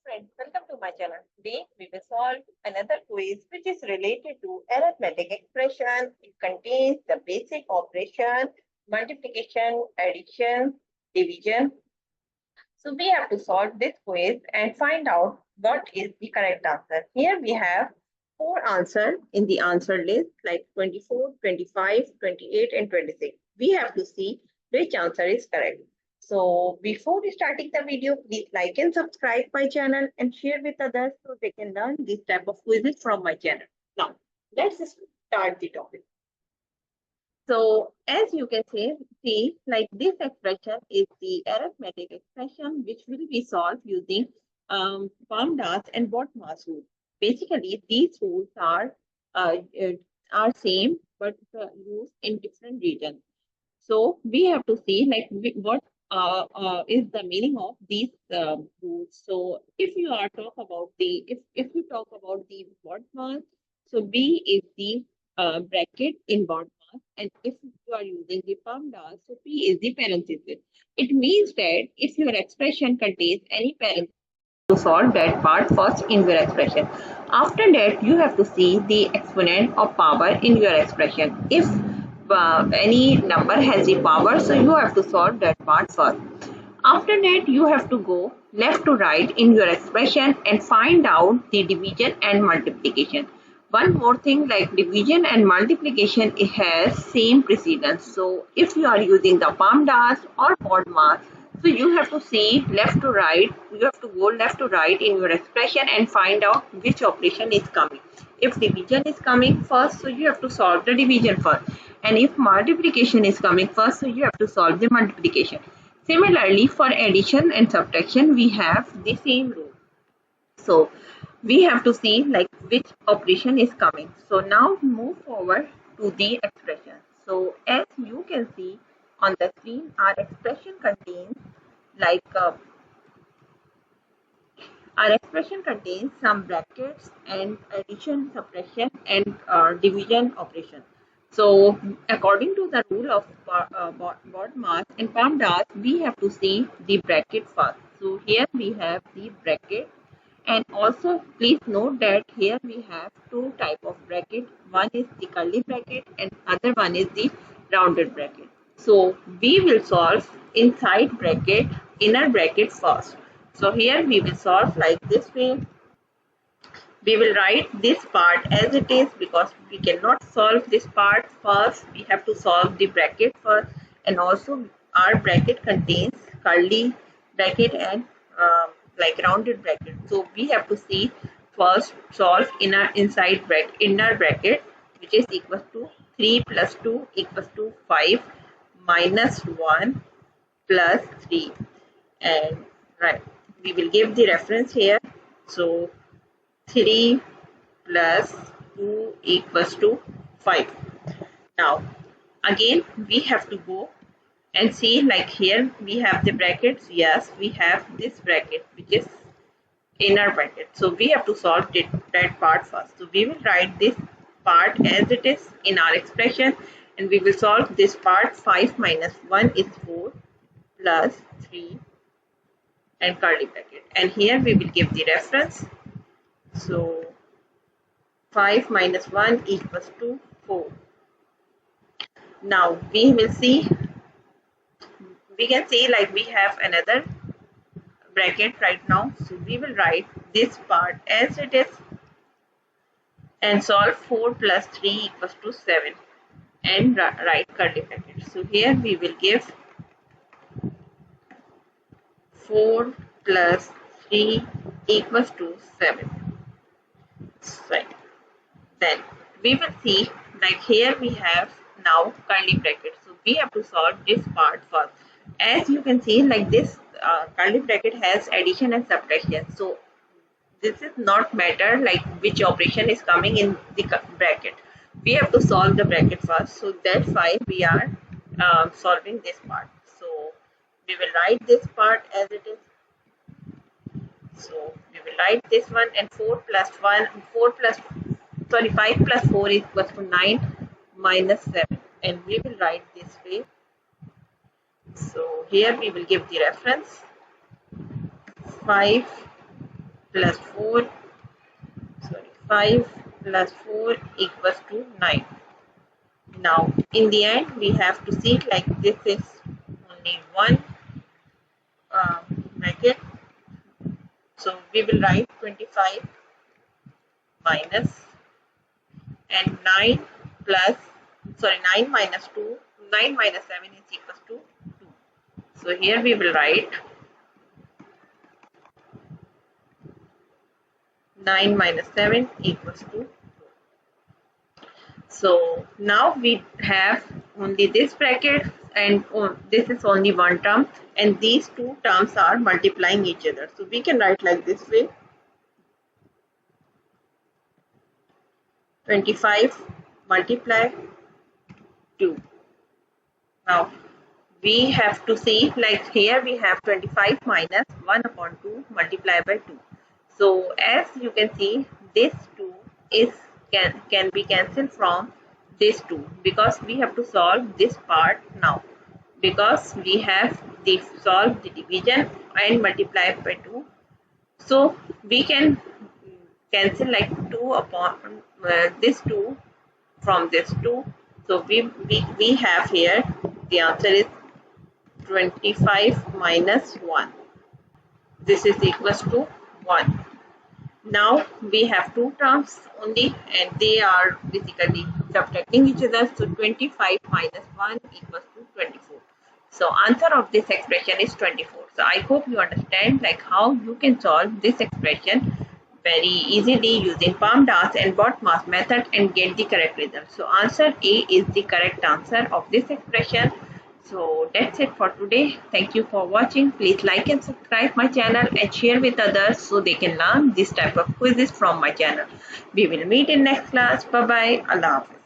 Friends, welcome to my channel. Today we will solve another quiz which is related to arithmetic expression. It contains the basic operation, multiplication, addition, division. So we have to solve this quiz and find out what is the correct answer. Here we have four answers in the answer list like 24, 25, 28 and 26. We have to see which answer is correct. So before starting the video, please like and subscribe my channel and share with others so they can learn this type of quizzes from my channel. Now, let's start the topic. So as you can see, like this expression is the arithmetic expression which will be solved using PEMDAS and BODMAS rule. Basically, these rules are same but used in different regions. So we have to see like what is the meaning of these rules. So if you are talk about the if you talk about the BODMAS, so B is the bracket in BODMAS, and if you are using the PEMDAS, so P is the parenthesis. It means that if your expression contains any parenthesis, to solve that part first in your expression. After that, you have to see the exponent of power in your expression. If any number has a power, so you have to solve that part first. After that, you have to go left to right in your expression and find out the division and multiplication. One more thing, like division and multiplication, it has same precedence. So if you are using the PEMDAS or BODMAS, so you have to see left to right, you have to go left to right in your expression and find out which operation is coming. If division is coming first, so you have to solve the division first. And if multiplication is coming first, so you have to solve the multiplication. Similarly, for addition and subtraction, we have the same rule. So we have to see like which operation is coming. So now move forward to the expression. So as you can see on the screen, our expression contains like some brackets and addition, subtraction and division operation. So according to the rule of BODMAS and PEMDAS, we have to see the bracket first. So here we have the bracket, and also please note that here we have two type of bracket. One is the curly bracket and other one is the rounded bracket. So we will solve inside bracket, inner bracket first. So here we will solve like this way. We will write this part as it is because we cannot solve this part first. We have to solve the bracket first, and also our bracket contains curly bracket and like rounded bracket. So we have to see first solve inner bracket, which is equals to 3 plus 2 equals to 5 minus 1 plus 3, and right, we will give the reference here. So 3 plus 2 equals to 5. Now again we have to go and see like here we have the brackets. Yes, we have this bracket which is inner bracket. So we have to solve that part first. So we will write this part as it is in our expression, and we will solve this part. 5 minus 1 is 4 plus 3 and curly bracket, and here we will give the reference. So 5 minus 1 equals to 4. Now we will see, we can see like we have another bracket right now. So we will write this part as it is and solve 4 plus 3 equals to 7 and write curly bracket. So here we will give 4 plus 3 equals to 7. Right. Then we will see like here we have now curly bracket. So we have to solve this part first. As you can see like this curly bracket has addition and subtraction. So this is not matter like which operation is coming in the bracket. We have to solve the bracket first. So that's why we are solving this part. So we will write this part as it is. So we will write this one, and 5 plus 4 is equals to 9 minus 7, and we will write this way. So here we will give the reference 5 plus 4, sorry, 5 plus 4 equals to 9. Now, in the end, we have to see like this is only one bracket. So, we will write 25 minus and 9 plus, sorry, 9 minus 2, 9 minus 7 is equals to 2. So, here we will write 9 minus 7 equals to 2. So now we have only this bracket and this is only one term and these two terms are multiplying each other. So we can write like this way, 25 multiply 2. Now we have to see like here we have 25 minus 1 upon 2 multiplied by 2. So as you can see, this 2 is can be cancelled from this 2 because we have to solve this part now, because we have the solve the division and multiply by 2. So we can cancel like 2 upon this 2 from this 2. So we have here the answer is 25 minus 1. This is equals to 1. Now we have two terms only and they are basically subtracting each other. So 25 minus 1 equals to 24. So answer of this expression is 24. So I hope you understand like how you can solve this expression very easily using PEMDAS and BODMAS method and get the correct result. So answer A is the correct answer of this expression. So that's it for today. Thank you for watching. Please like and subscribe my channel and share with others so they can learn this type of quizzes from my channel. We will meet in next class. Bye bye. Allah Hafiz.